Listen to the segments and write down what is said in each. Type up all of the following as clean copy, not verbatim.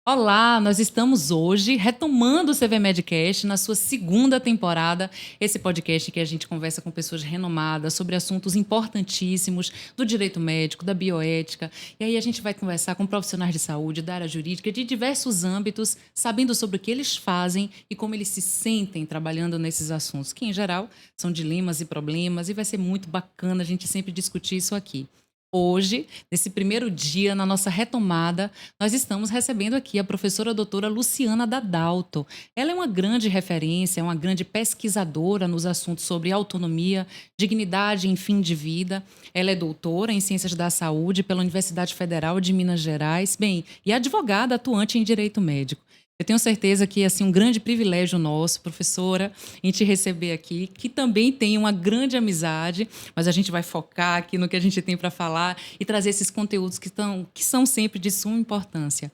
Olá, nós estamos hoje retomando o CV Medcast na sua segunda temporada. Esse podcast que a gente conversa com pessoas renomadas sobre assuntos importantíssimos do direito médico, da bioética. E aí a gente vai conversar com profissionais de saúde, da área jurídica, de diversos âmbitos, sabendo sobre o que eles fazem e como eles se sentem trabalhando nesses assuntos, que em geral são dilemas e problemas, e vai ser muito bacana a gente sempre discutir isso aqui. Hoje, nesse primeiro dia, na nossa retomada, nós estamos recebendo aqui a professora doutora Luciana Dadalto. Ela é uma grande referência, é uma grande pesquisadora nos assuntos sobre autonomia, dignidade e fim de vida. Ela é doutora em Ciências da Saúde pela Universidade Federal de Minas Gerais, e advogada atuante em Direito Médico. Eu tenho certeza que é um grande privilégio nosso, professora, em te receber aqui, que também tem uma grande amizade, mas a gente vai focar aqui no que a gente tem para falar e trazer esses conteúdos que são sempre de suma importância.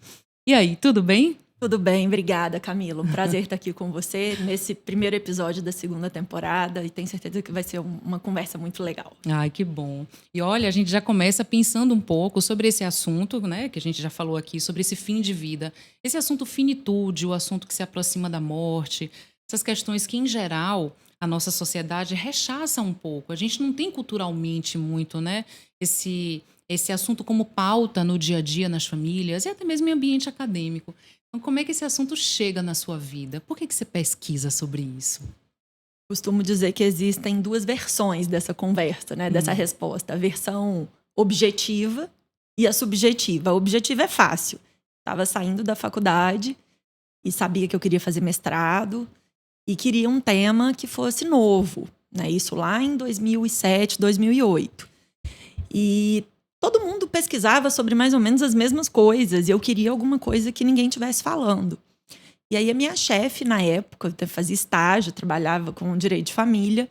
E aí, tudo bem? Tudo bem, obrigada, Camila. Um prazer estar aqui com você nesse primeiro episódio da segunda temporada e tenho certeza que vai ser uma conversa muito legal. Ai, que bom. E olha, a gente já começa pensando um pouco sobre esse assunto, né, que a gente já falou aqui, sobre esse fim de vida. Esse assunto finitude, o assunto que se aproxima da morte, essas questões que, em geral, a nossa sociedade rechaça um pouco. A gente não tem culturalmente muito, né, esse assunto como pauta no dia a dia, nas famílias e até mesmo em ambiente acadêmico. Então, como é que esse assunto chega na sua vida? Por que você pesquisa sobre isso? Costumo dizer que existem duas versões dessa conversa, né, dessa resposta. A versão objetiva e a subjetiva. A objetiva é fácil. Estava saindo da faculdade e sabia que eu queria fazer mestrado e queria um tema que fosse novo, né? Isso lá em 2007, 2008. E todo mundo pesquisava sobre mais ou menos as mesmas coisas e eu queria alguma coisa que ninguém estivesse falando. E aí a minha chefe, na época, eu fazia estágio, trabalhava com direito de família,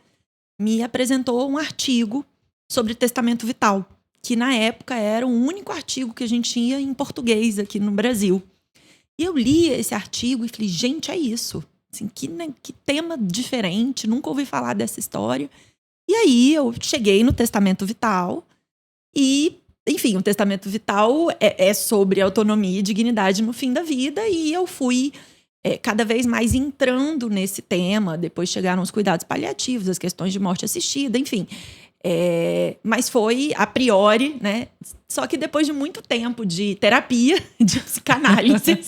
me apresentou um artigo sobre testamento vital, que na época era o único artigo que a gente tinha em português aqui no Brasil. E eu li esse artigo e falei, gente, é isso. Assim, que tema diferente, nunca ouvi falar dessa história. E aí eu cheguei no testamento vital e, enfim, o testamento vital é sobre autonomia e dignidade no fim da vida e eu fui cada vez mais entrando nesse tema. Depois chegaram os cuidados paliativos, as questões de morte assistida, enfim. Mas foi a priori, né? Só que depois de muito tempo de terapia, de psicanálise,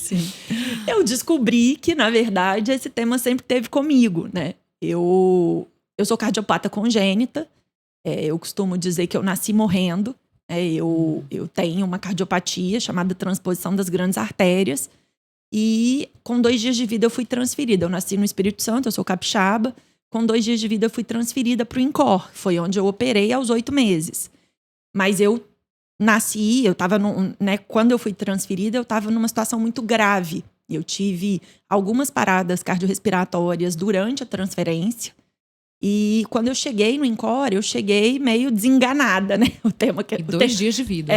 eu descobri que, na verdade, esse tema sempre esteve comigo, né? Eu sou cardiopata congênita, eu costumo dizer que eu nasci morrendo. Eu tenho uma cardiopatia chamada transposição das grandes artérias. E com 2 dias de vida eu fui transferida. Eu nasci no Espírito Santo, eu sou capixaba. Com 2 dias de vida eu fui transferida para o INCOR. Foi onde eu operei aos 8 meses. Mas eu nasci, quando eu fui transferida, eu estava numa situação muito grave. Eu tive algumas paradas cardiorrespiratórias durante a transferência. E quando eu cheguei no INCOR, eu cheguei meio desenganada, né? O termo que, 2 dias de vida.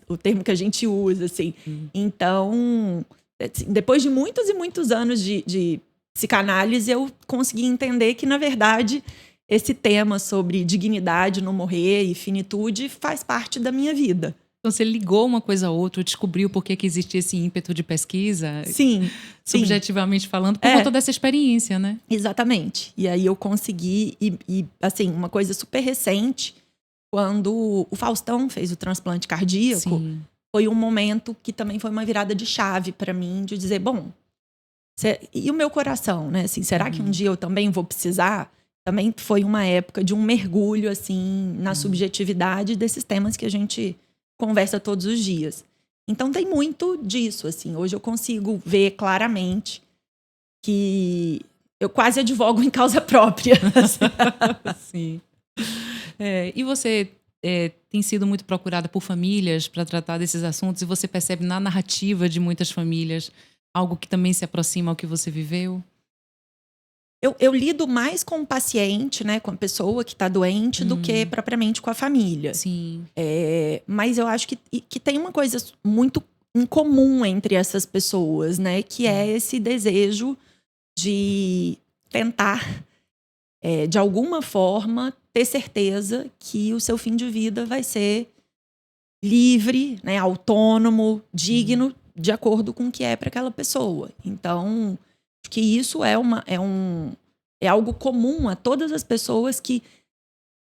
O termo que a gente usa, assim. Então, depois de muitos e muitos anos de psicanálise, eu consegui entender que, na verdade, esse tema sobre dignidade, não morrer e finitude faz parte da minha vida. Então, você ligou uma coisa a outra, descobriu por que existia esse ímpeto de pesquisa? Sim. Subjetivamente falando, por conta dessa experiência, né? Exatamente. E aí eu consegui, assim, uma coisa super recente, quando o Faustão fez o transplante cardíaco, foi um momento que também foi uma virada de chave para mim, de dizer, bom, e o meu coração, né? Assim, será que um dia eu também vou precisar? Também foi uma época de um mergulho, assim, na subjetividade desses temas que a gente conversa todos os dias. Então tem muito disso, assim. Hoje eu consigo ver claramente que eu quase advogo em causa própria. Sim. E você tem sido muito procurada por famílias para tratar desses assuntos e você percebe na narrativa de muitas famílias algo que também se aproxima ao que você viveu? Eu lido mais com o paciente, né, com a pessoa que está doente, do que propriamente com a família. Sim. Mas eu acho que tem uma coisa muito em comum entre essas pessoas, né, que é esse desejo de tentar, de alguma forma, ter certeza que o seu fim de vida vai ser livre, né, autônomo, digno de acordo com o que é para aquela pessoa. Então, acho que isso é algo comum a todas as pessoas que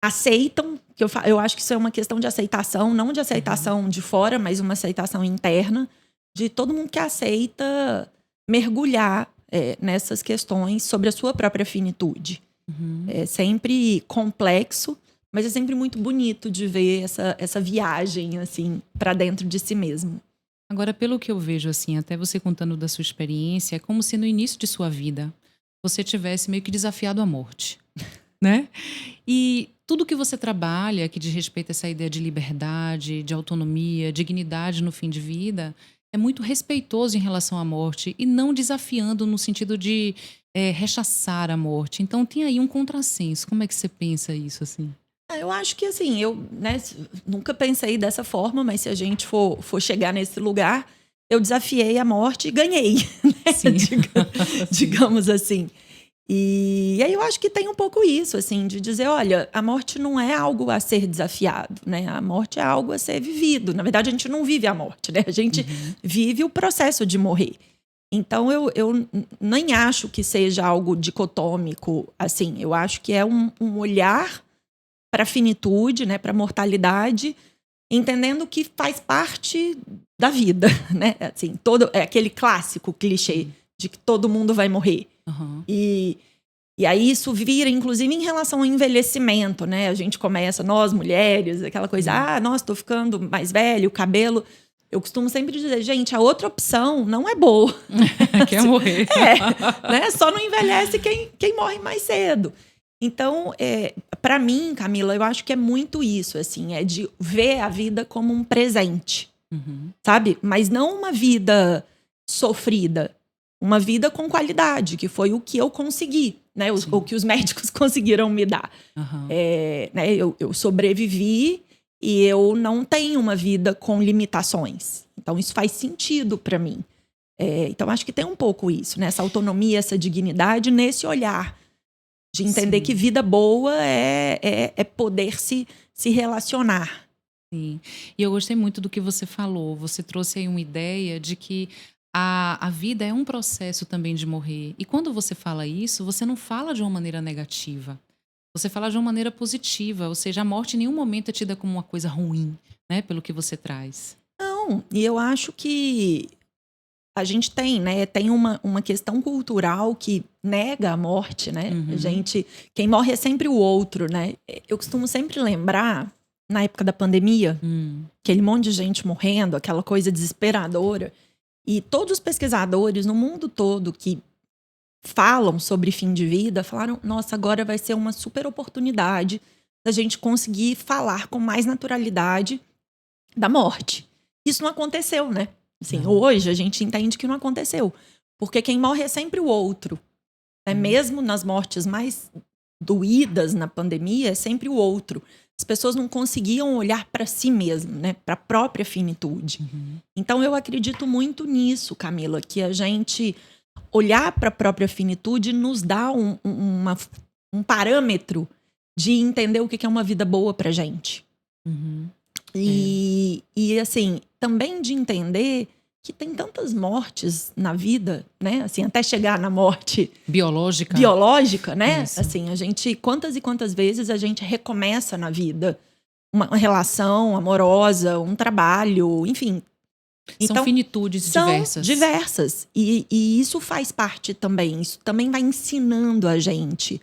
aceitam, eu acho que isso é uma questão de aceitação, não de aceitação de fora, mas uma aceitação interna, de todo mundo que aceita mergulhar nessas questões sobre a sua própria finitude. É sempre complexo, mas é sempre muito bonito de ver essa viagem, assim, para dentro de si mesmo. Agora, pelo que eu vejo, assim, até você contando da sua experiência, é como se no início de sua vida você tivesse meio que desafiado a morte, né? E tudo que você trabalha, que diz respeito a essa ideia de liberdade, de autonomia, dignidade no fim de vida, é muito respeitoso em relação à morte e não desafiando no sentido de rechaçar a morte. Então, tem aí um contrassenso. Como é que você pensa isso, assim? Eu acho que, assim, eu nunca pensei dessa forma, mas se a gente for chegar nesse lugar, eu desafiei a morte e ganhei, né? Sim. Digamos assim. E aí eu acho que tem um pouco isso, assim, de dizer, olha, a morte não é algo a ser desafiado, né? A morte é algo a ser vivido. Na verdade, a gente não vive a morte, né? A gente vive o processo de morrer. Então, eu nem acho que seja algo dicotômico, assim. Eu acho que é um olhar para a finitude, né? Para a mortalidade, entendendo que faz parte da vida, né? Assim, é aquele clássico clichê de que todo mundo vai morrer. E aí isso vira, inclusive, em relação ao envelhecimento, né? A gente começa, nós mulheres, aquela coisa, nossa, tô ficando mais velho, o cabelo. Eu costumo sempre dizer, gente, a outra opção não é boa. Quer morrer. Né? Só não envelhece quem morre mais cedo. Então, para mim, Camila, eu acho que é muito isso, assim, é de ver a vida como um presente, sabe? Mas não uma vida sofrida. Uma vida com qualidade, que foi o que eu consegui, né? O que os médicos conseguiram me dar. Né? Eu sobrevivi e eu não tenho uma vida com limitações. Então, isso faz sentido para mim. Então, acho que tem um pouco isso, né? Essa autonomia, essa dignidade nesse olhar de entender que vida boa é poder se relacionar. Sim. E eu gostei muito do que você falou. Você trouxe aí uma ideia de que a vida é um processo também de morrer. E quando você fala isso, você não fala de uma maneira negativa. Você fala de uma maneira positiva. Ou seja, a morte em nenhum momento é tida como uma coisa ruim, né? Pelo que você traz. Não, e eu acho que a gente tem, né? Tem uma questão cultural que nega a morte, né? Quem morre é sempre o outro, né? Eu costumo sempre lembrar, na época da pandemia, aquele monte de gente morrendo, aquela coisa desesperadora. E todos os pesquisadores no mundo todo que falam sobre fim de vida falaram, nossa, agora vai ser uma super oportunidade da gente conseguir falar com mais naturalidade da morte. Isso não aconteceu, né? Assim, hoje a gente entende que não aconteceu. Porque quem morre é sempre o outro. Né? Mesmo nas mortes mais doídas na pandemia, é sempre o outro. As pessoas não conseguiam olhar para si mesmo, né? Para a própria finitude. Então, eu acredito muito nisso, Camila, que a gente olhar para a própria finitude nos dá um parâmetro de entender o que é uma vida boa para gente. E, assim, também de entender que tem tantas mortes na vida, né? Assim, até chegar na morte biológica, né? Isso. Assim, a gente, quantas e quantas vezes a gente recomeça na vida uma relação amorosa, um trabalho, enfim. Então, são finitudes diversas. Diversas. E isso faz parte também. Isso também vai ensinando a gente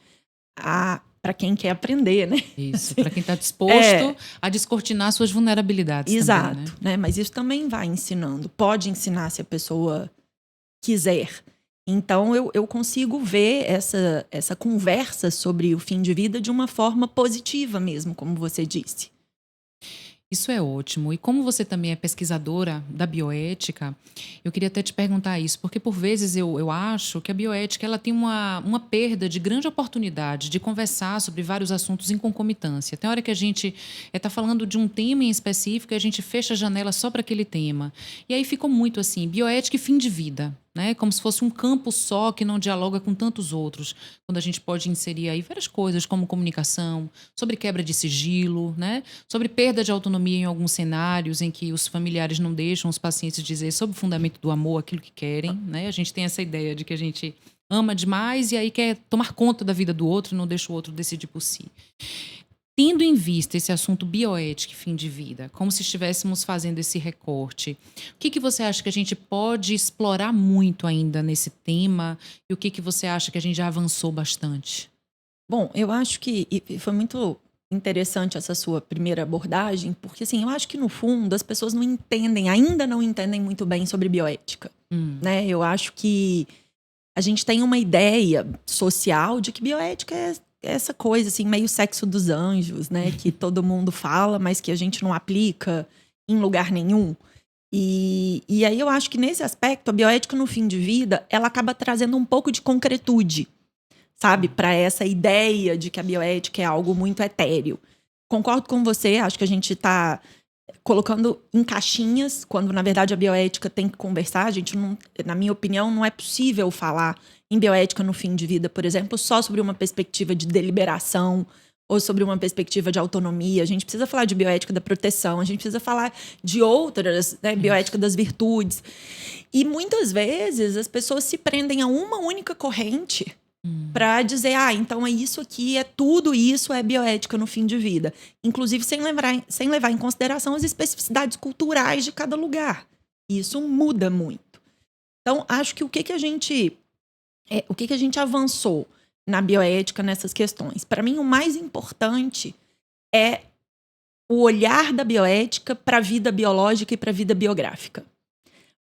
para quem quer aprender, né? Isso, para quem está disposto a descortinar suas vulnerabilidades. Exato, também, né? Mas isso também vai ensinando. Pode ensinar se a pessoa quiser. Então, eu consigo ver essa conversa sobre o fim de vida de uma forma positiva mesmo, como você disse. Isso é ótimo. E como você também é pesquisadora da bioética, eu queria até te perguntar isso, porque por vezes eu acho que a bioética ela tem uma perda de grande oportunidade de conversar sobre vários assuntos em concomitância. Tem hora que a gente está falando de um tema em específico e a gente fecha a janela só para aquele tema. E aí ficou muito assim, bioética e fim de vida. né? Como se fosse um campo só que não dialoga com tantos outros. Quando a gente pode inserir aí várias coisas, como comunicação, sobre quebra de sigilo, né? Sobre perda de autonomia em alguns cenários em que os familiares não deixam os pacientes dizer sob o fundamento do amor aquilo que querem, né? A gente tem essa ideia de que a gente ama demais e aí quer tomar conta da vida do outro e não deixa o outro decidir por si. Tendo em vista esse assunto bioética e fim de vida, como se estivéssemos fazendo esse recorte, o que você acha que a gente pode explorar muito ainda nesse tema e o que você acha que a gente já avançou bastante? Bom, eu acho que e foi muito interessante essa sua primeira abordagem, porque assim, eu acho que no fundo as pessoas não entendem, ainda não entendem muito bem sobre bioética, né? Eu acho que a gente tem uma ideia social de que bioética é essa coisa assim, meio sexo dos anjos, né? Que todo mundo fala, mas que a gente não aplica em lugar nenhum. E aí eu acho que nesse aspecto, a bioética no fim de vida, ela acaba trazendo um pouco de concretude, sabe? Para essa ideia de que a bioética é algo muito etéreo. Concordo com você, acho que a gente está colocando em caixinhas, quando na verdade a bioética tem que conversar. A gente não, na minha opinião, não é possível falar em bioética no fim de vida, por exemplo, só sobre uma perspectiva de deliberação ou sobre uma perspectiva de autonomia. A gente precisa falar de bioética da proteção, a gente precisa falar de outras, né, bioética das virtudes. E muitas vezes as pessoas se prendem a uma única corrente para dizer, então é isso aqui, é tudo isso, é bioética no fim de vida. Inclusive sem levar em consideração as especificidades culturais de cada lugar. Isso muda muito. Então, acho que o que a gente avançou na bioética nessas questões? Para mim, o mais importante é o olhar da bioética para a vida biológica e para a vida biográfica.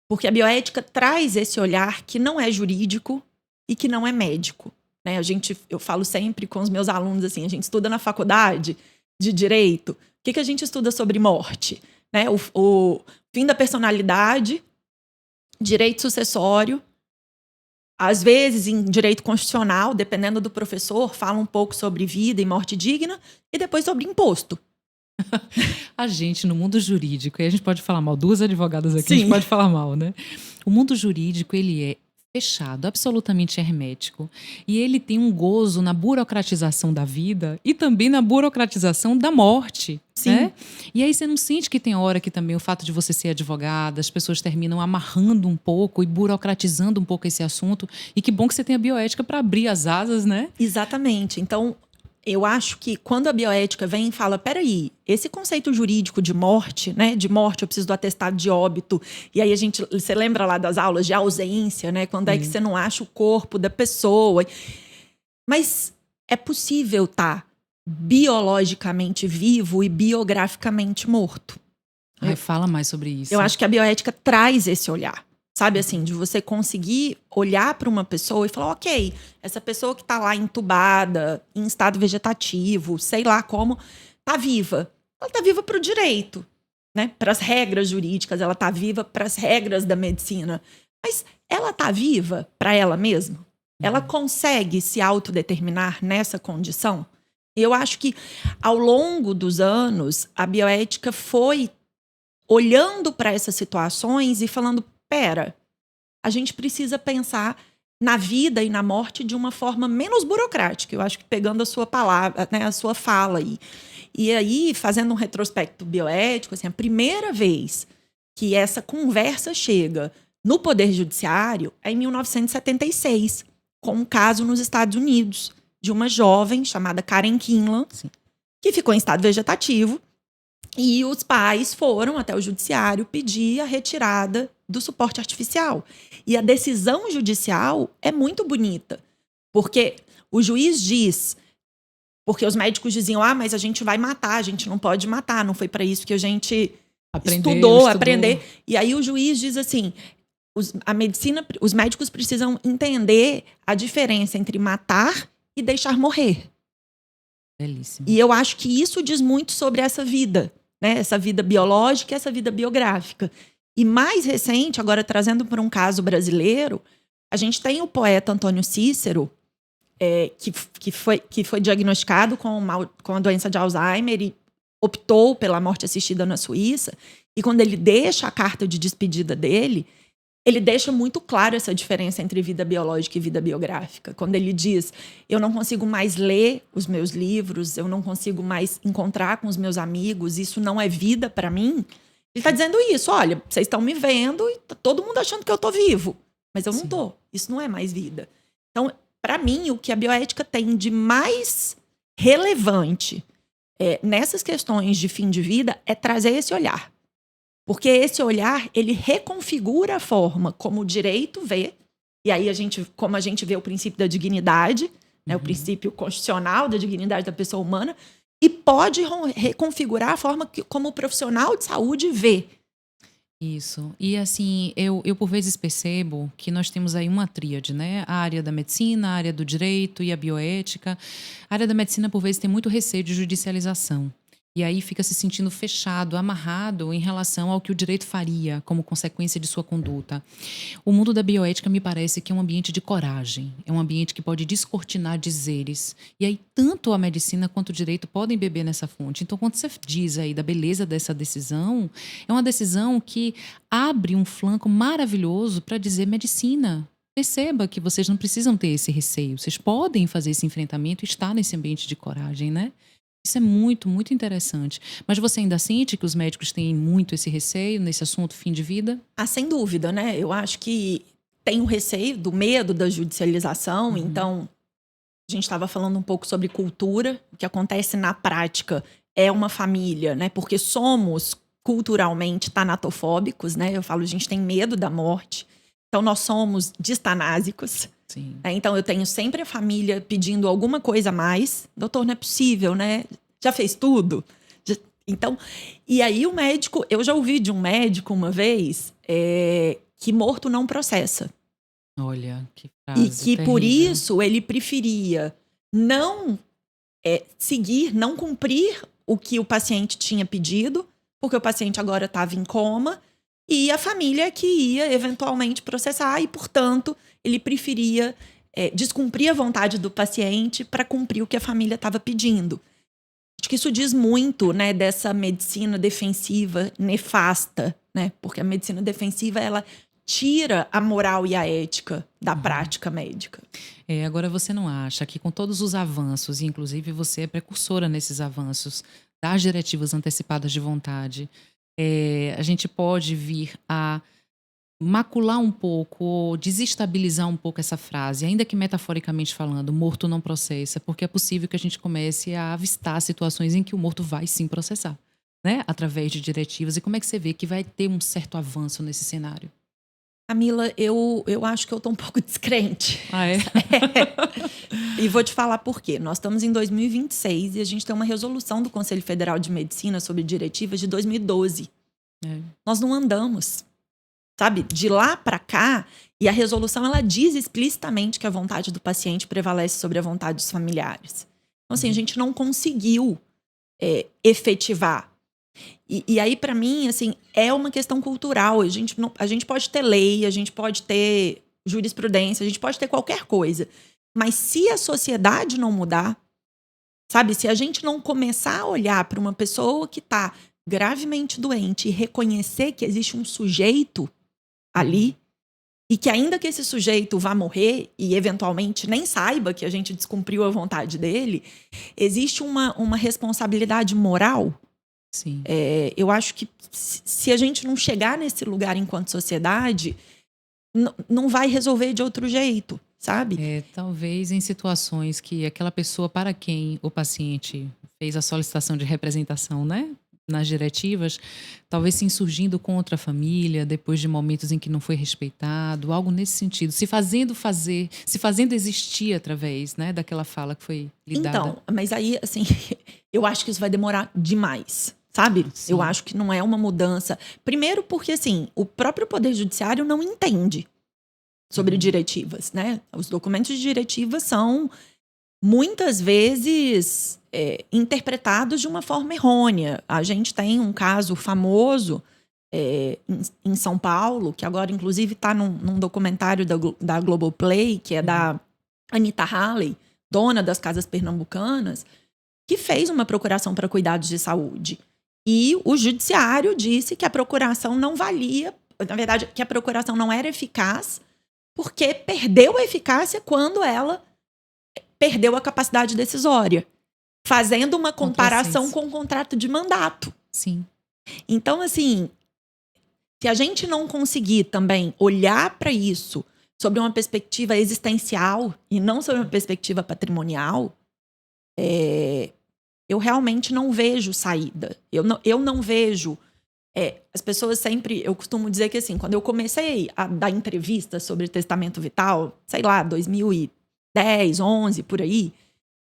Porque a bioética traz esse olhar que não é jurídico e que não é médico. Né? Eu falo sempre com os meus alunos assim, a gente estuda na faculdade de direito. O que a gente estuda sobre morte? Né? O fim da personalidade, direito sucessório. Às vezes, em direito constitucional, dependendo do professor, fala um pouco sobre vida e morte digna e depois sobre imposto. A gente, no mundo jurídico, e a gente pode falar mal, duas advogadas aqui, Sim. A gente pode falar mal, né? O mundo jurídico, ele é fechado, absolutamente hermético. E ele tem um gozo na burocratização da vida e também na burocratização da morte. Sim. Né? E aí você não sente que tem hora que também o fato de você ser advogada, as pessoas terminam amarrando um pouco e burocratizando um pouco esse assunto. E que bom que você tem a bioética para abrir as asas, né? Exatamente. Então, eu acho que quando a bioética vem e fala, peraí, esse conceito jurídico de morte, né? De morte, eu preciso do atestado de óbito. E aí você lembra lá das aulas de ausência, né? Quando é que você não acha o corpo da pessoa. Mas é possível estar biologicamente vivo e biograficamente morto. Ai, fala mais sobre isso. Eu acho que a bioética traz esse olhar. Sabe assim, de você conseguir olhar para uma pessoa e falar, ok, essa pessoa que está lá entubada, em estado vegetativo, sei lá como, está viva. Ela está viva para o direito, né? Para as regras jurídicas, ela está viva para as regras da medicina. Mas ela está viva para ela mesma? Ela consegue se autodeterminar nessa condição? Eu acho que ao longo dos anos, a bioética foi olhando para essas situações e falando, pera, a gente precisa pensar na vida e na morte de uma forma menos burocrática. Eu acho que pegando a sua palavra, né, a sua fala aí. E aí, fazendo um retrospecto bioético, assim, a primeira vez que essa conversa chega no Poder Judiciário é em 1976, com um caso nos Estados Unidos, de uma jovem chamada Karen Kinlan, que ficou em estado vegetativo, e os pais foram até o judiciário pedir a retirada do suporte artificial. E a decisão judicial é muito bonita, porque o juiz diz, porque os médicos diziam, mas a gente vai matar, a gente não pode matar, não foi para isso que a gente estudou. Aprender. E aí o juiz diz assim, os médicos precisam entender a diferença entre matar e deixar morrer. Belíssimo. E eu acho que isso diz muito sobre essa vida, né? Essa vida biológica e essa vida biográfica. E mais recente, agora trazendo para um caso brasileiro, a gente tem o poeta Antônio Cícero, que foi diagnosticado com a doença de Alzheimer e optou pela morte assistida na Suíça. E quando ele deixa a carta de despedida dele, ele deixa muito claro essa diferença entre vida biológica e vida biográfica. Quando ele diz, eu não consigo mais ler os meus livros, eu não consigo mais encontrar com os meus amigos, isso não é vida para mim. Ele está dizendo isso, olha, vocês estão me vendo e tá todo mundo achando que eu estou vivo. Mas eu não estou, isso não é mais vida. Então, para mim, o que a bioética tem de mais relevante nessas questões de fim de vida é trazer esse olhar. Porque esse olhar, ele reconfigura a forma como o direito vê, e aí como a gente vê o princípio da dignidade, né, o princípio constitucional da dignidade da pessoa humana, e pode reconfigurar a forma como o profissional de saúde vê. Isso. E assim, eu por vezes percebo que nós temos aí uma tríade, né? A área da medicina, a área do direito e a bioética. A área da medicina, por vezes, tem muito receio de judicialização. E aí fica se sentindo fechado, amarrado em relação ao que o direito faria como consequência de sua conduta. O mundo da bioética me parece que é um ambiente de coragem, é um ambiente que pode descortinar dizeres. E aí tanto a medicina quanto o direito podem beber nessa fonte. Então, quando você diz aí da beleza dessa decisão, é uma decisão que abre um flanco maravilhoso para dizer medicina. Perceba que vocês não precisam ter esse receio, vocês podem fazer esse enfrentamento e estar nesse ambiente de coragem, né? Isso é muito, muito interessante. Mas você ainda sente que os médicos têm muito esse receio nesse assunto fim de vida? Sem dúvida, né? Eu acho que tem o receio do medo da judicialização. Então, a gente estava falando um pouco sobre cultura. O que acontece na prática é uma família, né? Porque somos culturalmente tanatofóbicos, né? Eu falo, a gente tem medo da morte. Então, nós somos distanásicos. Sim. Então, eu tenho sempre a família pedindo alguma coisa a mais. Doutor, não é possível, né? Já fez tudo? Então, e aí o médico... Eu já ouvi de um médico uma vez que morto não processa. Olha, que frase E que, terrível. por isso, ele preferia não seguir, não cumprir o que o paciente tinha pedido, porque o paciente agora estava em coma, e a família que ia eventualmente processar, e, portanto, ele preferia descumprir a vontade do paciente para cumprir o que a família estava pedindo. Acho que isso diz muito, né, dessa medicina defensiva nefasta, né? Porque a medicina defensiva, ela tira a moral e a ética da prática médica. Agora, você não acha que com todos os avanços, e inclusive você é precursora nesses avanços das diretivas antecipadas de vontade, a gente pode vir a macular um pouco, ou desestabilizar um pouco essa frase, ainda que metaforicamente falando, morto não processa, porque é possível que a gente comece a avistar situações em que o morto vai sim processar, né? Através de diretivas. E como é que você vê que vai ter um certo avanço nesse cenário? Camila, eu acho que eu tô um pouco descrente. Ah, é? E vou te falar por quê. Nós estamos em 2026 e a gente tem uma resolução do Conselho Federal de Medicina sobre diretivas de 2012. Nós não andamos. Sabe, de lá para cá, e a resolução ela diz explicitamente que a vontade do paciente prevalece sobre a vontade dos familiares. Então, assim, a gente não conseguiu efetivar. E aí, para mim, assim, é uma questão cultural. A gente pode ter lei, a gente pode ter jurisprudência, a gente pode ter qualquer coisa. Mas se a sociedade não mudar, sabe, se a gente não começar a olhar para uma pessoa que está gravemente doente e reconhecer que existe um sujeito ali, e que ainda que esse sujeito vá morrer e eventualmente nem saiba que a gente descumpriu a vontade dele, existe uma responsabilidade moral. Sim. Eu acho que se a gente não chegar nesse lugar enquanto sociedade, não vai resolver de outro jeito, sabe? Talvez em situações que aquela pessoa para quem o paciente fez a solicitação de representação, né? Nas diretivas, talvez se insurgindo contra a família, depois de momentos em que não foi respeitado, algo nesse sentido, se fazendo existir através, né, daquela fala que foi lhe dada. Então, mas aí, assim, eu acho que isso vai demorar demais, sabe? Sim. Eu acho que não é uma mudança. Primeiro porque, assim, o próprio Poder Judiciário não entende sobre diretivas, né? Os documentos de diretivas são, muitas vezes, interpretados de uma forma errônea. A gente tem um caso famoso em São Paulo, que agora, inclusive, está num documentário da Globoplay, que é da Anita Halley, dona das Casas Pernambucanas, que fez uma procuração para cuidados de saúde. E o judiciário disse que a procuração não valia na verdade, que a procuração não era eficaz porque perdeu a eficácia quando ela perdeu a capacidade decisória, fazendo uma comparação com o contrato de mandato. Sim. Então, assim, se a gente não conseguir também olhar para isso sobre uma perspectiva existencial e não sobre uma perspectiva patrimonial, eu realmente não vejo saída. Eu não vejo... as pessoas sempre... Eu costumo dizer que, assim, quando eu comecei a dar entrevistas sobre testamento vital, sei lá, 2010, 11, por aí,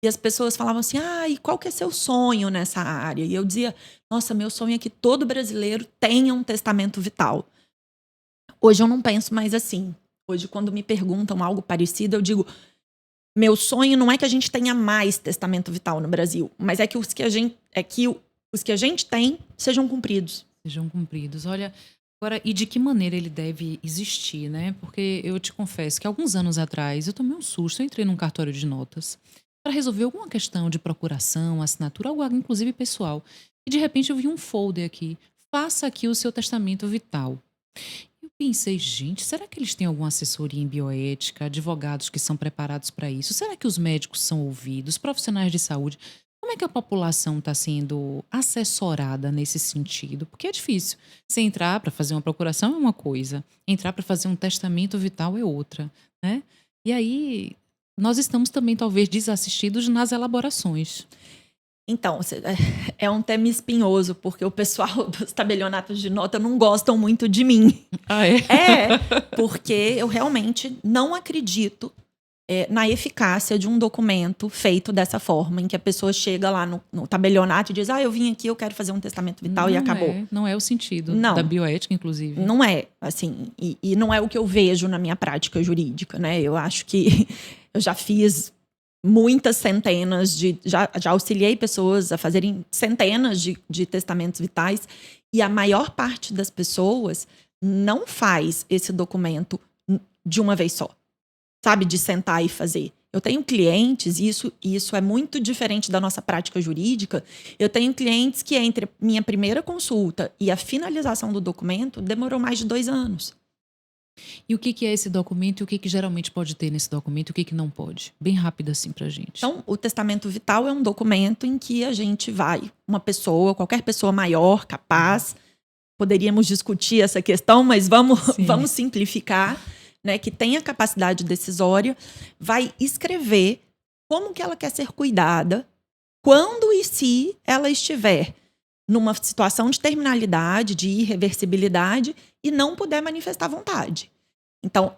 e as pessoas falavam assim, e qual que é seu sonho nessa área? E eu dizia, nossa, meu sonho é que todo brasileiro tenha um testamento vital. Hoje eu não penso mais assim. Hoje, quando me perguntam algo parecido, eu digo, meu sonho não é que a gente tenha mais testamento vital no Brasil, mas é que os que a gente tem sejam cumpridos. Sejam cumpridos. Olha, agora, e de que maneira ele deve existir, né? Porque eu te confesso que alguns anos atrás eu tomei um susto, eu entrei num cartório de notas para resolver alguma questão de procuração, assinatura, algo inclusive pessoal. E de repente eu vi um folder aqui. Faça aqui o seu testamento vital. Eu pensei, gente, será que eles têm alguma assessoria em bioética, advogados que são preparados para isso? Será que os médicos são ouvidos, profissionais de saúde? Como é que a população está sendo assessorada nesse sentido? Porque é difícil. Você entrar para fazer uma procuração é uma coisa, entrar para fazer um testamento vital é outra, né? E aí nós estamos também talvez desassistidos nas elaborações. Então, é um tema espinhoso, porque o pessoal dos tabelionatos de nota não gostam muito de mim. Ah, é? Porque eu realmente não acredito na eficácia de um documento feito dessa forma, em que a pessoa chega lá no tabelionato e diz, eu vim aqui, eu quero fazer um testamento vital e acabou. Não é o sentido Não. da bioética, inclusive. Não é, assim, e não é o que eu vejo na minha prática jurídica, né? Eu acho que eu já fiz muitas centenas já auxiliei pessoas a fazerem centenas de testamentos vitais, e a maior parte das pessoas não faz esse documento de uma vez só, sabe? De sentar e fazer. Eu tenho clientes, e isso é muito diferente da nossa prática jurídica, eu tenho clientes que entre minha primeira consulta e a finalização do documento demorou mais de 2 anos. E o que é esse documento e o que geralmente pode ter nesse documento e o que não pode? Bem rápido assim pra gente. Então, o testamento vital é um documento em que a gente vai, uma pessoa, qualquer pessoa maior, capaz, poderíamos discutir essa questão, mas vamos simplificar, né, que tenha capacidade decisória, vai escrever como que ela quer ser cuidada, quando e se ela estiver numa situação de terminalidade, de irreversibilidade e não puder manifestar vontade. Então,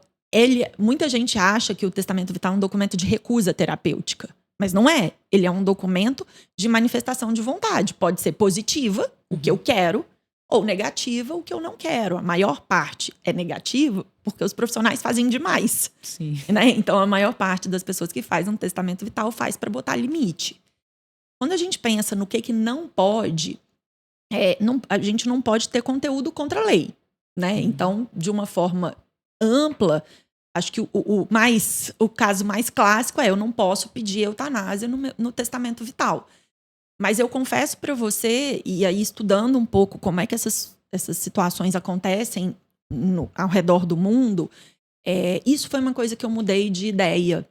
muita gente acha que o testamento vital é um documento de recusa terapêutica, mas não é. Ele é um documento de manifestação de vontade. Pode ser positiva, o que eu quero, ou negativa, o que eu não quero. A maior parte é negativa porque os profissionais fazem demais. Sim. Né? Então, a maior parte das pessoas que faz um testamento vital faz para botar limite. Quando a gente pensa no que não pode, a gente não pode ter conteúdo contra a lei, né? Então, de uma forma ampla, acho que o caso mais clássico eu não posso pedir eutanásia no testamento vital. Mas eu confesso para você, e aí estudando um pouco como é que essas situações acontecem ao redor do mundo, isso foi uma coisa que eu mudei de ideia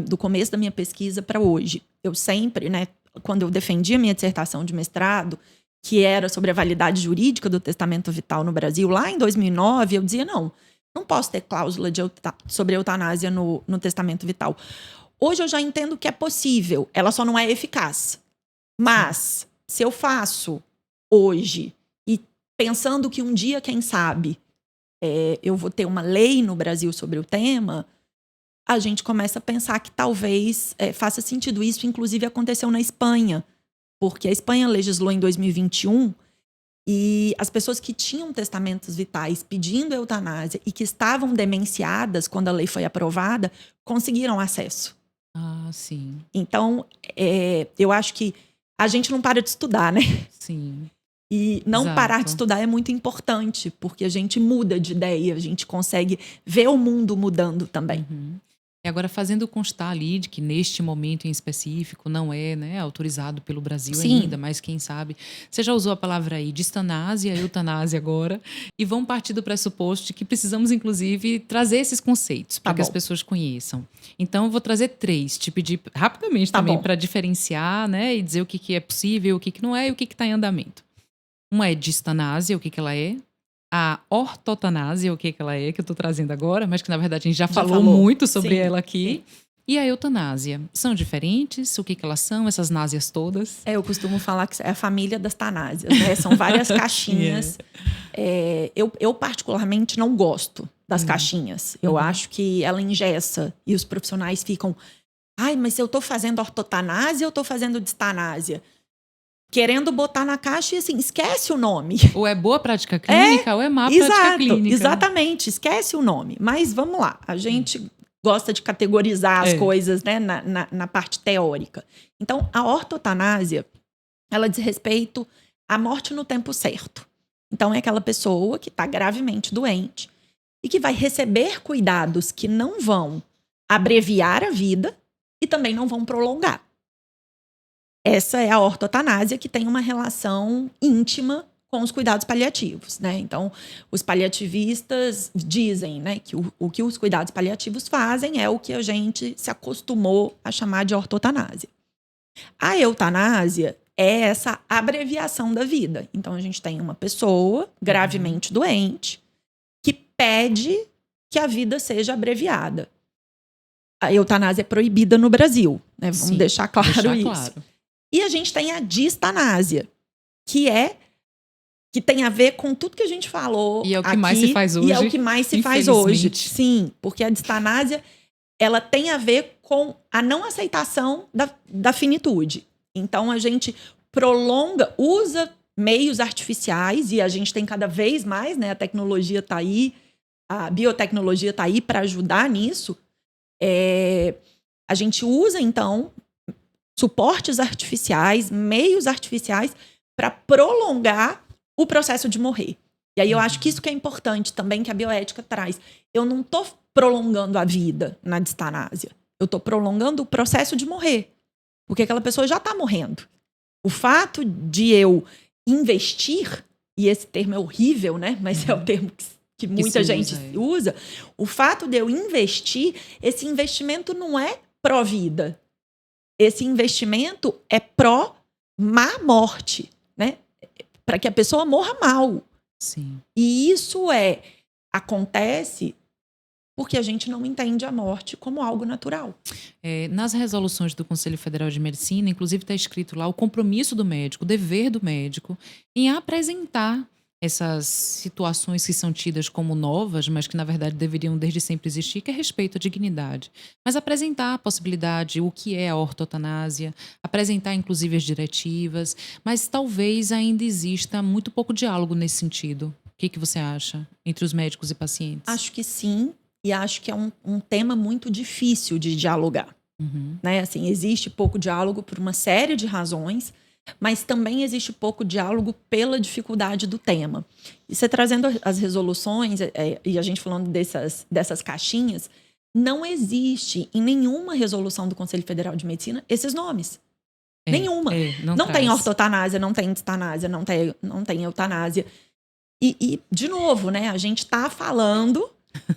do começo da minha pesquisa para hoje. Eu sempre, né, quando eu defendi a minha dissertação de mestrado, que era sobre a validade jurídica do testamento vital no Brasil, lá em 2009, eu dizia, não posso ter cláusula sobre eutanásia no testamento vital. Hoje eu já entendo que é possível, ela só não é eficaz. Mas, se eu faço hoje, e pensando que um dia, quem sabe, eu vou ter uma lei no Brasil sobre o tema, a gente começa a pensar que talvez faça sentido. Isso, inclusive, aconteceu na Espanha, porque a Espanha legislou em 2021 e as pessoas que tinham testamentos vitais pedindo eutanásia e que estavam demenciadas quando a lei foi aprovada, conseguiram acesso. Ah, sim. Então, eu acho que a gente não para de estudar, né? Sim. E não Exato. Parar de estudar é muito importante, porque a gente muda de ideia, a gente consegue ver o mundo mudando também. Uhum. E agora, fazendo constar ali de que neste momento em específico não é, né, autorizado pelo Brasil Sim. ainda, mas quem sabe. Você já usou a palavra aí distanásia, eutanásia agora, e vamos partir do pressuposto de que precisamos, inclusive, trazer esses conceitos para Tá que as bom. pessoas conheçam. Então, eu vou trazer 3, te pedir rapidamente Tá também bom. para diferenciar, né, e dizer o que que é possível, o que que não é e o que está em andamento. Uma é distanásia, o que que ela é? A ortotanásia, o que que ela é, que eu estou trazendo agora, mas que na verdade a gente já falou falou. muito sobre Sim, ela aqui. E a eutanásia. São diferentes? O que que elas são, essas násias todas? Eu costumo falar que é a família das tanásias, né? São várias caixinhas. Eu particularmente não gosto das caixinhas. Eu acho que ela engessa e os profissionais ficam... Ai, mas se eu tô fazendo ortotanásia, eu tô fazendo distanásia. Querendo botar na caixa e assim, esquece o nome. Ou é boa prática clínica ou é má prática clínica. Exatamente, esquece o nome. Mas vamos lá, a gente gosta de categorizar as coisas, né, na parte teórica. Então, a ortotanásia, ela diz respeito à morte no tempo certo. Então, é aquela pessoa que está gravemente doente e que vai receber cuidados que não vão abreviar a vida e também não vão prolongar. Essa é a ortotanásia, que tem uma relação íntima com os cuidados paliativos, né? Então, os paliativistas dizem, né, que o que os cuidados paliativos fazem é o que a gente se acostumou a chamar de ortotanásia. A eutanásia é essa abreviação da vida. Então, a gente tem uma pessoa gravemente doente que pede que a vida seja abreviada. A eutanásia é proibida no Brasil, né? Vamos deixar claro isso. E a gente tem a distanásia, que tem a ver com tudo que a gente falou e é o que aqui, mais se faz hoje. E é o que mais se faz hoje. Sim, porque a distanásia, ela tem a ver com a não aceitação da finitude. Então, a gente prolonga, usa meios artificiais, e a gente tem cada vez mais, né? A tecnologia está aí, a biotecnologia está aí para ajudar nisso. A gente usa, então, suportes artificiais, meios artificiais para prolongar o processo de morrer. E aí eu acho que isso que é importante também, que a bioética traz. Eu não estou prolongando a vida na distanásia. Eu estou prolongando o processo de morrer. Porque aquela pessoa já está morrendo. O fato de eu investir, e esse termo é horrível, né? Mas é o termo que muita gente usa. O fato de eu investir, esse investimento não é pró-vida. Esse investimento é pró-má morte, né? Para que a pessoa morra mal. Sim. E isso acontece porque a gente não entende a morte como algo natural. Nas resoluções do Conselho Federal de Medicina, inclusive está escrito lá o compromisso do médico, o dever do médico em apresentar essas situações que são tidas como novas, mas que na verdade deveriam desde sempre existir, que é respeito à dignidade. Mas apresentar a possibilidade, o que é a ortotanásia, apresentar inclusive as diretivas, mas talvez ainda exista muito pouco diálogo nesse sentido. O que você acha entre os médicos e pacientes? Acho que sim, e acho que é um tema muito difícil de dialogar. Né? Assim, existe pouco diálogo por uma série de razões, mas também existe pouco diálogo pela dificuldade do tema. E você trazendo as resoluções, e a gente falando dessas caixinhas, não existe em nenhuma resolução do Conselho Federal de Medicina esses nomes. Nenhuma. Não tem ortotanásia, não tem distanásia, não tem eutanásia. E de novo, né, a gente está falando,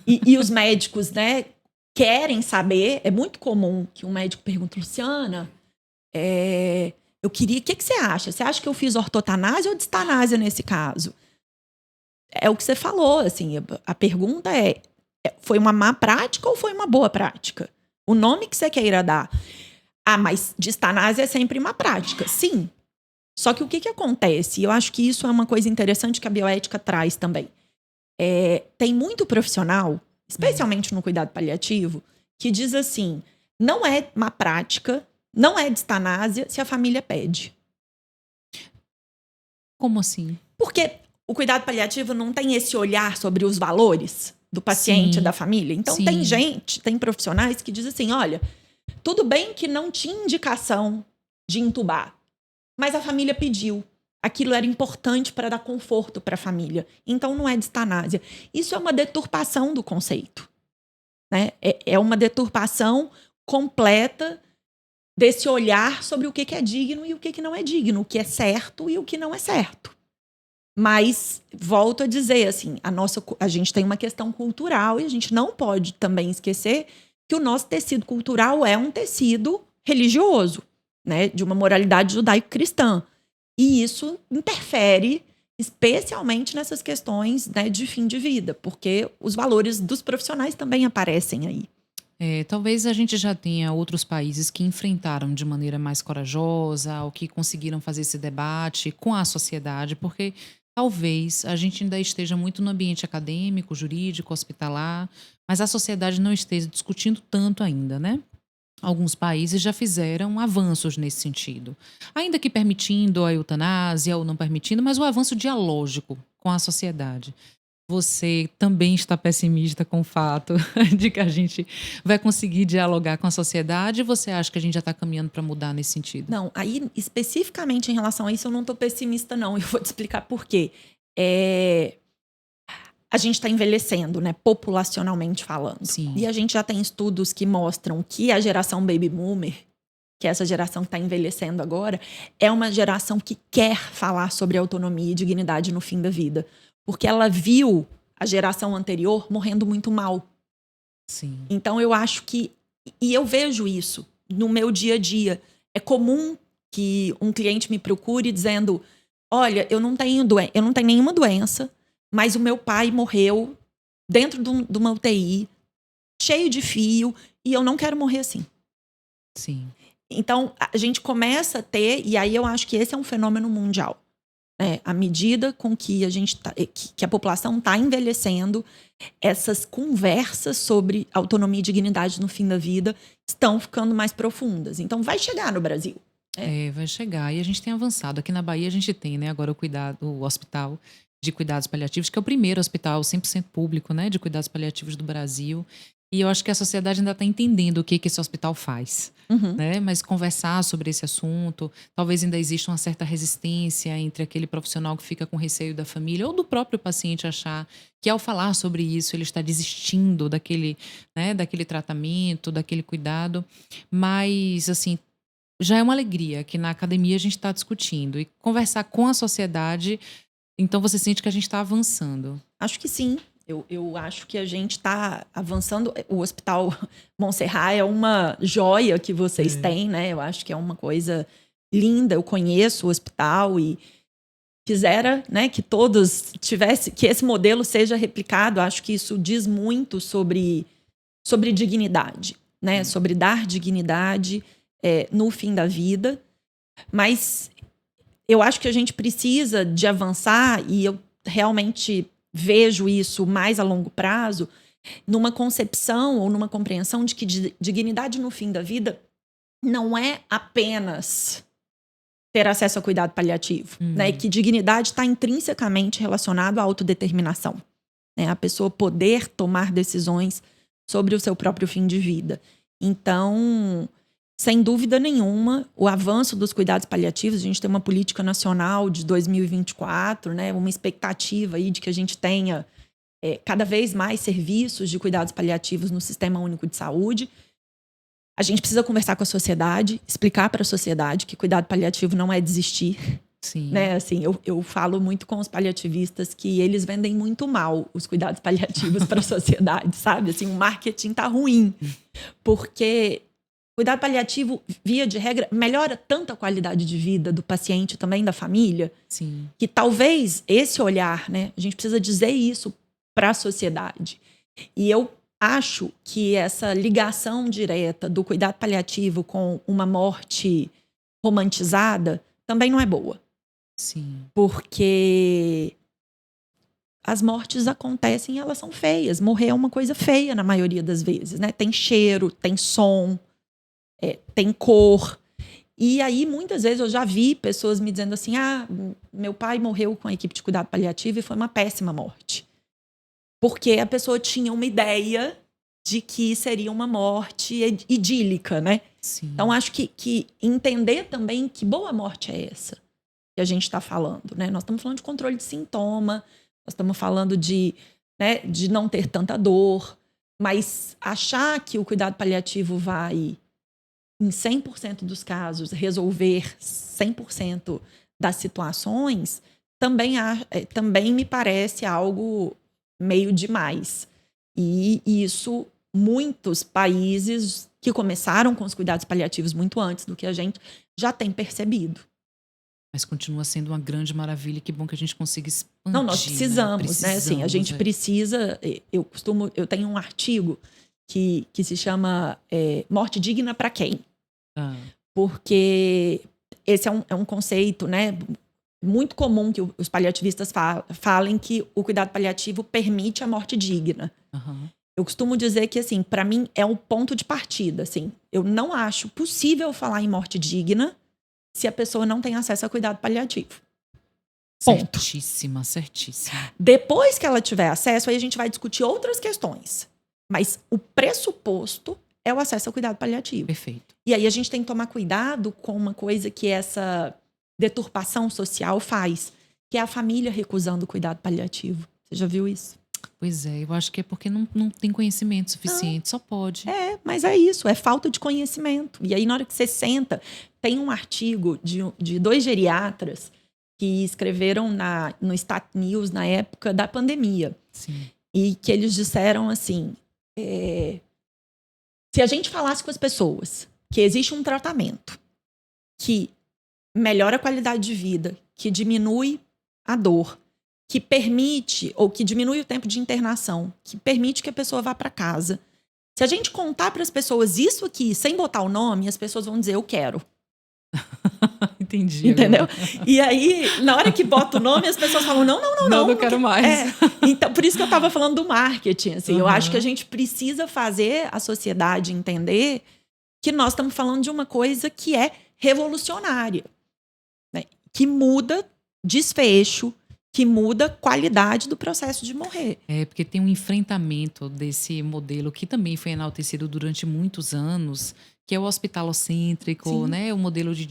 e os médicos, né, querem saber. É muito comum que um médico pergunte, Luciana, eu queria... O que você acha? Você acha que eu fiz ortotanásia ou distanásia nesse caso? É o que você falou, assim. A pergunta foi uma má prática ou foi uma boa prática? O nome que você queira dar. Mas distanásia é sempre má prática. Sim. Só que o que acontece? Eu acho que isso é uma coisa interessante que a bioética traz também. Tem muito profissional, especialmente no cuidado paliativo, que diz assim, não é má prática, não é distanásia se a família pede. Como assim? Porque o cuidado paliativo não tem esse olhar sobre os valores do paciente e da família. Então, tem profissionais que dizem assim, olha, tudo bem que não tinha indicação de entubar, mas a família pediu. Aquilo era importante para dar conforto para a família. Então, não é distanásia. Isso é uma deturpação do conceito. né? É uma deturpação completa desse olhar sobre o que é digno e o que não é digno, o que é certo e o que não é certo. Mas, volto a dizer, assim, a gente tem uma questão cultural e a gente não pode também esquecer que o nosso tecido cultural é um tecido religioso, né? De uma moralidade judaico-cristã. E isso interfere especialmente nessas questões, né, de fim de vida, porque os valores dos profissionais também aparecem aí. Talvez a gente já tenha outros países que enfrentaram de maneira mais corajosa ou que conseguiram fazer esse debate com a sociedade, porque talvez a gente ainda esteja muito no ambiente acadêmico, jurídico, hospitalar, mas a sociedade não esteja discutindo tanto ainda, né? Alguns países já fizeram avanços nesse sentido, ainda que permitindo a eutanásia ou não permitindo, mas o avanço dialógico com a sociedade. Você também está pessimista com o fato de que a gente vai conseguir dialogar com a sociedade? Ou você acha que a gente já está caminhando para mudar nesse sentido? Não, aí especificamente em relação a isso eu não estou pessimista não, eu vou te explicar por quê. A gente está envelhecendo, né, populacionalmente falando. Sim. E a gente já tem estudos que mostram que a geração baby boomer, que é essa geração que está envelhecendo agora, é uma geração que quer falar sobre autonomia e dignidade no fim da vida. Porque ela viu a geração anterior morrendo muito mal. Sim. Então eu acho que... E eu vejo isso no meu dia a dia. É comum que um cliente me procure dizendo: olha, eu não tenho nenhuma doença, mas o meu pai morreu dentro de uma UTI, cheio de fio, e eu não quero morrer assim. Sim. Então, a gente começa a ter, e aí eu acho que esse é um fenômeno mundial. À medida com que que a população está envelhecendo, essas conversas sobre autonomia e dignidade no fim da vida estão ficando mais profundas. Então, vai chegar no Brasil. Vai chegar. E a gente tem avançado. Aqui na Bahia a gente tem, né, agora o hospital de cuidados paliativos, que é o primeiro hospital 100% público, né, de cuidados paliativos do Brasil. E eu acho que a sociedade ainda está entendendo o que esse hospital faz. Uhum. Né? Mas conversar sobre esse assunto, talvez ainda exista uma certa resistência entre aquele profissional que fica com receio da família ou do próprio paciente achar que ao falar sobre isso ele está desistindo daquele, né, daquele tratamento, daquele cuidado. Mas, assim, já é uma alegria que na academia a gente está discutindo e conversar com a sociedade. Então você sente que a gente está avançando? Acho que sim. Eu acho que a gente está avançando. O Hospital Montserrat é uma joia que vocês têm, né? Eu acho que é uma coisa linda. Eu conheço o hospital e quisera, né, que todos tivessem, que esse modelo seja replicado. Acho que isso diz muito sobre dignidade, né? Sobre dar dignidade no fim da vida. Mas eu acho que a gente precisa de avançar, e eu realmente vejo isso mais a longo prazo, numa concepção ou numa compreensão de que dignidade no fim da vida não é apenas ter acesso a cuidado paliativo, né? Que dignidade está intrinsecamente relacionado à autodeterminação, né? A pessoa poder tomar decisões sobre o seu próprio fim de vida. Então, sem dúvida nenhuma, o avanço dos cuidados paliativos, a gente tem uma política nacional de 2024, né, uma expectativa aí de que a gente tenha cada vez mais serviços de cuidados paliativos no Sistema Único de Saúde. A gente precisa conversar com a sociedade, explicar para a sociedade que cuidado paliativo não é desistir. Sim. Né? Assim, eu falo muito com os paliativistas que eles vendem muito mal os cuidados paliativos para a sociedade, sabe? Assim, o marketing tá ruim, porque cuidado paliativo, via de regra, melhora tanto a qualidade de vida do paciente e também da família. Sim. Que talvez esse olhar, né, a gente precisa dizer isso para a sociedade. E eu acho que essa ligação direta do cuidado paliativo com uma morte romantizada também não é boa. Sim. Porque as mortes acontecem e elas são feias. Morrer é uma coisa feia na maioria das vezes, né? Tem cheiro, tem som, tem cor. E aí, muitas vezes, eu já vi pessoas me dizendo assim: meu pai morreu com a equipe de cuidado paliativo e foi uma péssima morte. Porque a pessoa tinha uma ideia de que seria uma morte idílica, né? Sim. Então, acho que entender também que boa morte é essa que a gente está falando, né? Nós estamos falando de controle de sintoma, nós estamos falando de não ter tanta dor, Mas achar que o cuidado paliativo vai, em 100% dos casos, resolver 100% das situações, também me parece algo meio demais. E isso, muitos países que começaram com os cuidados paliativos muito antes do que a gente, já têm percebido. Mas continua sendo uma grande maravilha. Que bom que a gente consiga expandir. Não, nós precisamos, né? Assim, a gente precisa. Eu tenho um artigo que se chama Morte Digna para Quem? Porque esse é um conceito, né, muito comum que os paliativistas falem que o cuidado paliativo permite a morte digna. Uhum. Eu costumo dizer que, assim, para mim é um ponto de partida. Assim, eu não acho possível falar em morte digna se a pessoa não tem acesso a cuidado paliativo. Ponto. Certíssima. Depois que ela tiver acesso, aí a gente vai discutir outras questões. Mas o pressuposto é o acesso ao cuidado paliativo. Perfeito. E aí a gente tem que tomar cuidado com uma coisa que essa deturpação social faz, que é a família recusando o cuidado paliativo. Você já viu isso? Pois é, eu acho que é porque não tem conhecimento suficiente, só pode. Mas é isso, é falta de conhecimento. E aí, na hora que você senta, tem um artigo de 2 geriatras que escreveram no Stat News na época da pandemia. Sim. E que eles disseram assim, se a gente falasse com as pessoas que existe um tratamento que melhora a qualidade de vida, que diminui a dor, que permite, ou que diminui o tempo de internação, que permite que a pessoa vá para casa. Se a gente contar para as pessoas isso aqui, sem botar o nome, as pessoas vão dizer, eu quero. Entendi. Entendeu? E aí, na hora que bota o nome, as pessoas falam, não quero mais. Então, por isso que eu estava falando do marketing. Assim, eu acho que a gente precisa fazer a sociedade entender que nós estamos falando de uma coisa que é revolucionária, né? Que muda desfecho, que muda a qualidade do processo de morrer. Porque tem um enfrentamento desse modelo que também foi enaltecido durante muitos anos, que é o hospitalocêntrico, né? O modelo de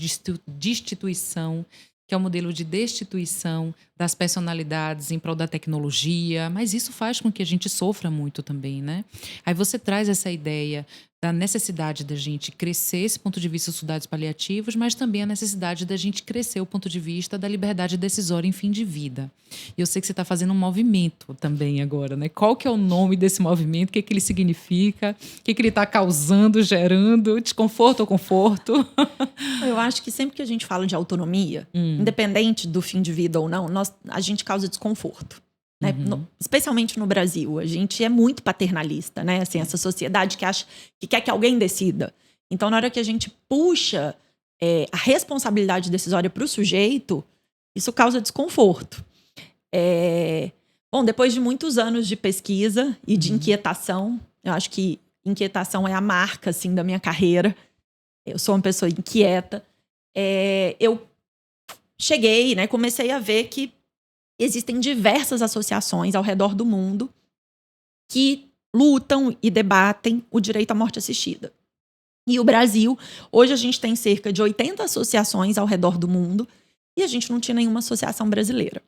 destituição, que é o modelo de destituição das personalidades em prol da tecnologia, mas isso faz com que a gente sofra muito também, né? Aí você traz essa ideia da necessidade da gente crescer esse ponto de vista dos cuidados paliativos, mas também a necessidade da gente crescer o ponto de vista da liberdade decisória em fim de vida. E eu sei que você está fazendo um movimento também agora, né? Qual que é o nome desse movimento? O que ele significa? O que ele está causando, gerando? Desconforto ou conforto? Eu acho que sempre que a gente fala de autonomia, independente do fim de vida ou não, a gente causa desconforto. Né? Especialmente no Brasil, a gente é muito paternalista, né? Assim, essa sociedade que quer que alguém decida. Então, na hora que a gente puxa a responsabilidade decisória para o sujeito, isso causa desconforto. Bom, depois de muitos anos de pesquisa e de inquietação, eu acho que inquietação é a marca assim, da minha carreira. Eu sou uma pessoa inquieta. Eu cheguei, né? Comecei a ver que existem diversas associações ao redor do mundo que lutam e debatem o direito à morte assistida. E o Brasil, hoje a gente tem cerca de 80 associações ao redor do mundo e a gente não tinha nenhuma associação brasileira.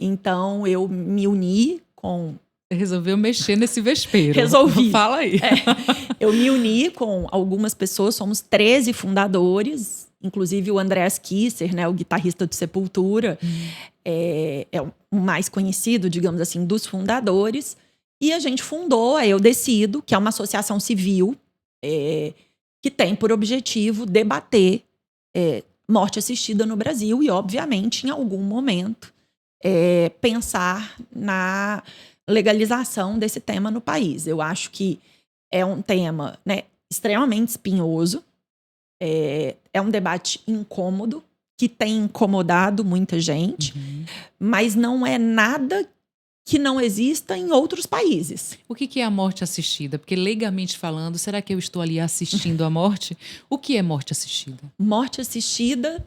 Então, eu me uni com... Você resolveu mexer nesse vespeiro. Resolvi. Fala aí. Eu me uni com algumas pessoas, somos 13 fundadores, inclusive o Andreas Kisser, né, o guitarrista do Sepultura, é o mais conhecido, digamos assim, dos fundadores. E a gente fundou a Eu Decido, que é uma associação civil que tem por objetivo debater morte assistida no Brasil e, obviamente, em algum momento, pensar na legalização desse tema no país. Eu acho que é um tema, né, extremamente espinhoso, é um debate incômodo, que tem incomodado muita gente, mas não é nada que não exista em outros países. O que é a morte assistida? Porque, legalmente falando, será que eu estou ali assistindo a morte? O que é morte assistida? Morte assistida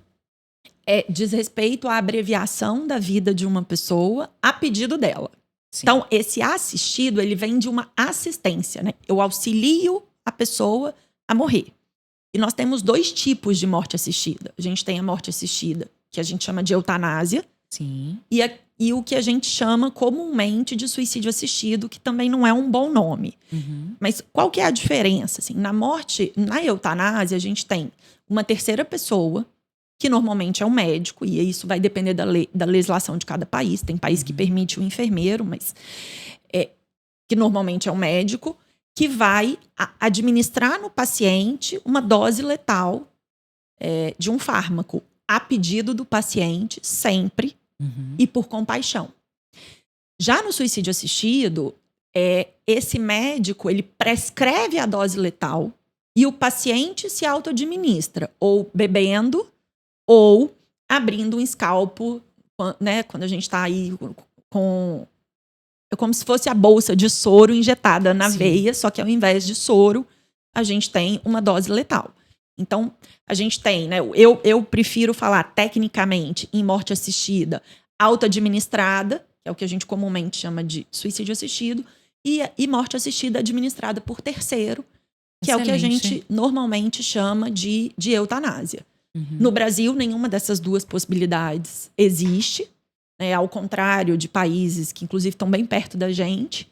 diz respeito à abreviação da vida de uma pessoa a pedido dela. Sim. Então, esse assistido, ele vem de uma assistência, né? Eu auxilio a pessoa a morrer. E nós temos 2 tipos de morte assistida. A gente tem a morte assistida, que a gente chama de eutanásia, Sim. E o que a gente chama comumente de suicídio assistido, que também não é um bom nome. Uhum. Mas qual que é a diferença? Assim, na eutanásia, a gente tem uma terceira pessoa, que normalmente é um médico, e isso vai depender da legislação de cada país. Tem país que permite o enfermeiro, mas que normalmente é um médico, que vai administrar no paciente uma dose letal de um fármaco, a pedido do paciente, sempre, e por compaixão. Já no suicídio assistido, esse médico ele prescreve a dose letal e o paciente se auto-administra, ou bebendo, ou abrindo um escalpo, né? Quando a gente está aí com... É como se fosse a bolsa de soro injetada na veia, só que ao invés de soro, a gente tem uma dose letal. Então, a gente tem, né? Eu prefiro falar tecnicamente em morte assistida auto-administrada, que é o que a gente comumente chama de suicídio assistido, e morte assistida administrada por terceiro, que é o que a gente normalmente chama de eutanásia. No Brasil, nenhuma dessas duas possibilidades existe, né, ao contrário de países que, inclusive, estão bem perto da gente.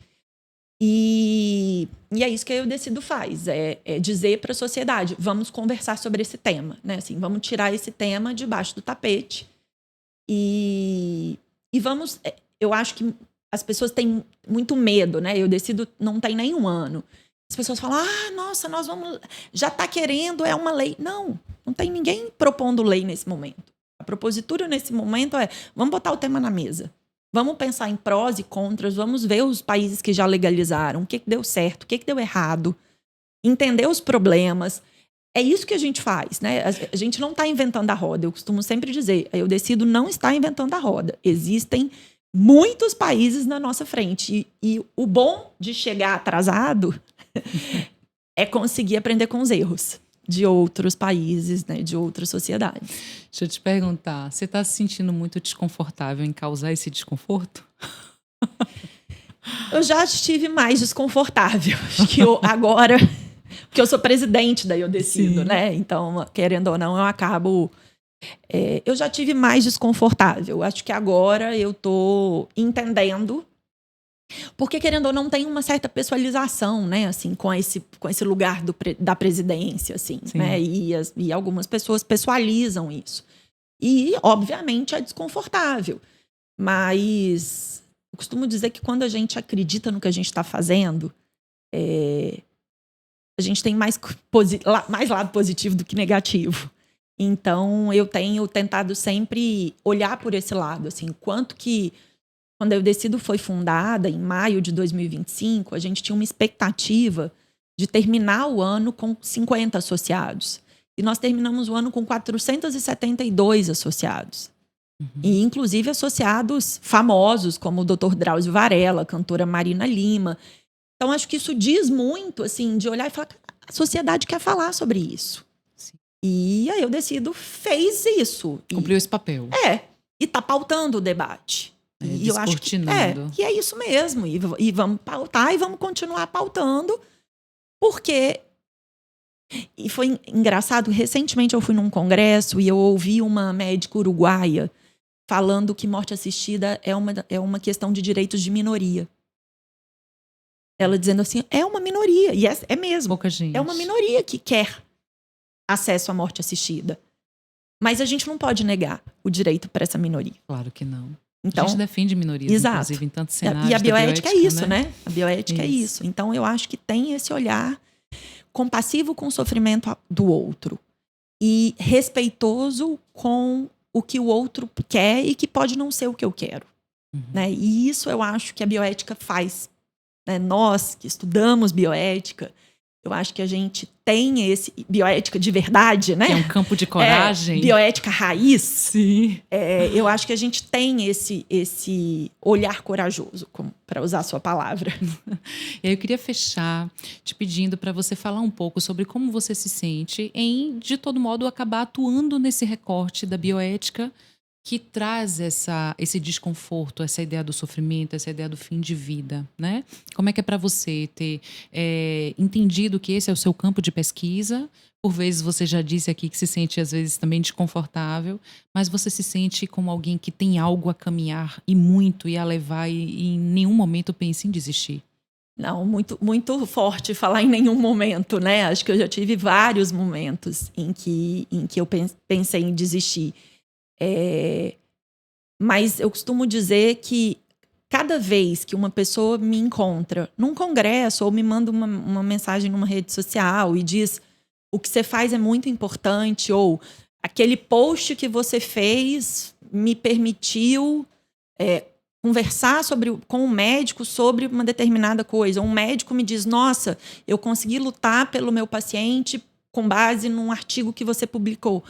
E é isso que a Eu Decido faz, é dizer para a sociedade, vamos conversar sobre esse tema, né? Assim, vamos tirar esse tema debaixo do tapete e vamos... Eu acho que as pessoas têm muito medo, né? Eu Decido não tem nem um ano. As pessoas falam, nossa, nós vamos... Já está querendo, é uma lei. Não tem ninguém propondo lei nesse momento. A propositura nesse momento vamos botar o tema na mesa. Vamos pensar em prós e contras, vamos ver os países que já legalizaram, o que deu certo, o que deu errado, entender os problemas. É isso que a gente faz, né? A gente não está inventando a roda. Eu costumo sempre dizer, Eu Decido não está inventando a roda. Existem muitos países na nossa frente. E o bom de chegar atrasado é conseguir aprender com os erros de outros países, né, de outras sociedades. Deixa eu te perguntar, você está se sentindo muito desconfortável em causar esse desconforto? Eu já estive mais desconfortável. Acho que agora, porque eu sou presidente da Eu Decido, né? Então, querendo ou não, eu acabo... eu já tive mais desconfortável. Acho que agora eu estou entendendo. Porque, querendo ou não, tem uma certa pessoalização, né? Assim, com esse lugar da presidência, assim, né? E algumas pessoas pessoalizam isso. E, obviamente, é desconfortável. Mas eu costumo dizer que quando a gente acredita no que a gente está fazendo, a gente tem mais lado positivo do que negativo. Então, eu tenho tentado sempre olhar por esse lado, assim, quanto que... Quando a Eu Decido foi fundada, em maio de 2025, a gente tinha uma expectativa de terminar o ano com 50 associados. E nós terminamos o ano com 472 associados. E, inclusive, associados famosos, como o Dr. Drauzio Varela, a cantora Marina Lima. Então, acho que isso diz muito, assim, de olhar e falar, a sociedade quer falar sobre isso. Sim. E a Eu Decido fez isso. Cumpriu esse papel. E está pautando o debate. E eu acho que é isso mesmo. E vamos pautar e vamos continuar pautando, porque... E foi engraçado, recentemente eu fui num congresso e eu ouvi uma médica uruguaia falando que morte assistida é uma questão de direitos de minoria. Ela dizendo assim, é uma minoria, e é mesmo. Pouca gente. É uma minoria que quer acesso à morte assistida. Mas a gente não pode negar o direito para essa minoria. Claro que não. Então, a gente defende minorias, inclusive, em tantos cenários. E a bioética é isso, né? A bioética isso. é isso. Então, eu acho que tem esse olhar compassivo com o sofrimento do outro. E respeitoso com o que o outro quer e que pode não ser o que eu quero. Né? E isso eu acho que a bioética faz. Né? Nós que estudamos bioética, eu acho que a gente tem esse... Bioética de verdade, né? Que é um campo de coragem. Bioética raiz. Sim. Eu acho que a gente tem esse olhar corajoso, para usar a sua palavra. E aí eu queria fechar te pedindo para você falar um pouco sobre como você se sente em, de todo modo, acabar atuando nesse recorte da bioética que traz esse desconforto, essa ideia do sofrimento, essa ideia do fim de vida, né? Como é que é para você ter entendido que esse é o seu campo de pesquisa? Por vezes você já disse aqui que se sente às vezes também desconfortável, mas você se sente como alguém que tem algo a caminhar e muito e a levar e em nenhum momento pensa em desistir. Não, muito, muito forte falar em nenhum momento, né? Acho que eu já tive vários momentos em que eu pensei em desistir. Mas eu costumo dizer que cada vez que uma pessoa me encontra num congresso ou me manda uma mensagem numa rede social e diz o que você faz é muito importante, ou aquele post que você fez me permitiu conversar com um médico sobre uma determinada coisa. Um médico me diz, nossa, eu consegui lutar pelo meu paciente com base num artigo que você publicou.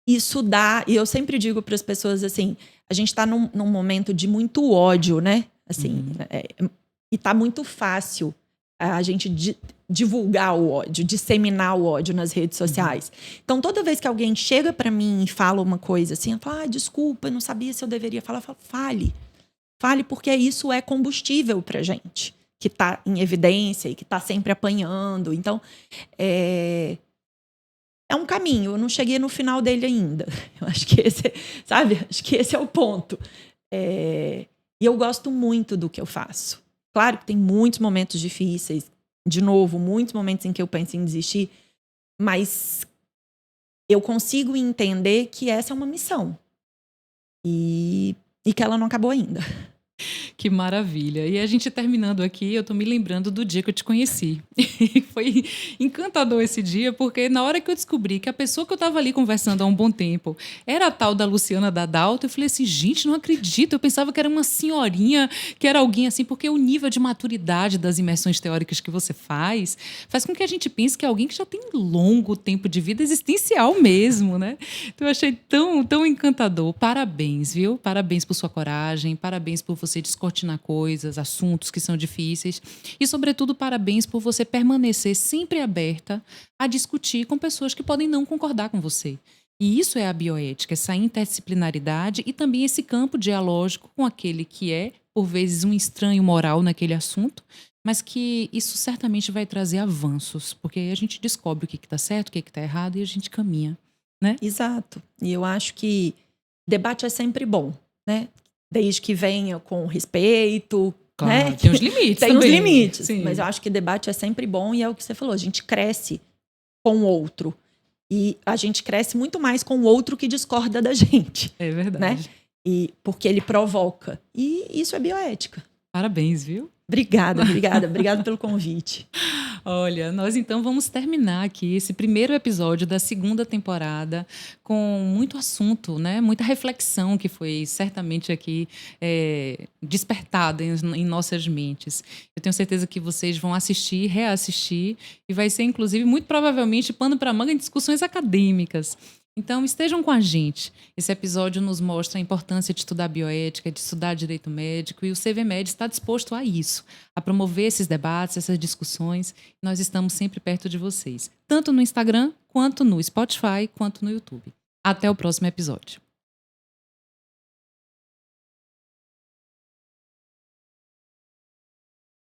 Isso dá, e eu sempre digo para as pessoas assim, a gente está num momento de muito ódio, né? Assim, e tá muito fácil a gente divulgar o ódio, disseminar o ódio nas redes sociais. Então, toda vez que alguém chega para mim e fala uma coisa assim, eu falo, desculpa, eu não sabia se eu deveria falar. Eu falo, fale, porque isso é combustível pra gente, que está em evidência e que está sempre apanhando. Então, é um caminho, eu não cheguei no final dele ainda. Eu acho que acho que esse é o ponto. E eu gosto muito do que eu faço. Claro que tem muitos momentos difíceis, de novo, muitos momentos em que eu penso em desistir, mas eu consigo entender que essa é uma missão e que ela não acabou ainda. Que maravilha. E a gente terminando aqui, eu tô me lembrando do dia que eu te conheci. E foi encantador esse dia, porque na hora que eu descobri que a pessoa que eu tava ali conversando há um bom tempo era a tal da Luciana Dadalto, eu falei assim, gente, não acredito. Eu pensava que era uma senhorinha, que era alguém assim, porque o nível de maturidade das imersões teóricas que você faz com que a gente pense que é alguém que já tem longo tempo de vida existencial mesmo, né? Então eu achei tão, tão encantador. Parabéns, viu? Parabéns por sua coragem, parabéns por você descortinar coisas, assuntos que são difíceis e, sobretudo, parabéns por você permanecer sempre aberta a discutir com pessoas que podem não concordar com você. E isso é a bioética, essa interdisciplinaridade e também esse campo dialógico com aquele que é, por vezes, um estranho moral naquele assunto, mas que isso certamente vai trazer avanços, porque aí a gente descobre o que está certo, o que está errado e a gente caminha, né? Exato. E eu acho que debate é sempre bom, né? Desde que venha com respeito, Claro, né? tem os limites Tem também. os limites, Sim. mas eu acho que debate é sempre bom e é o que você falou, a gente cresce com o outro. E a gente cresce muito mais com o outro que discorda da gente. É verdade. Né? E porque ele provoca. E isso é bioética. Parabéns, viu? Obrigada pelo convite. Olha, nós então vamos terminar aqui esse primeiro episódio da segunda temporada com muito assunto, né? Muita reflexão que foi certamente aqui despertada em nossas mentes. Eu tenho certeza que vocês vão assistir, reassistir e vai ser, inclusive, muito provavelmente pano para manga em discussões acadêmicas. Então, estejam com a gente. Esse episódio nos mostra a importância de estudar bioética, de estudar direito médico, e o CVMed está disposto a isso, a promover esses debates, essas discussões. Nós estamos sempre perto de vocês, tanto no Instagram, quanto no Spotify, quanto no YouTube. Até o próximo episódio.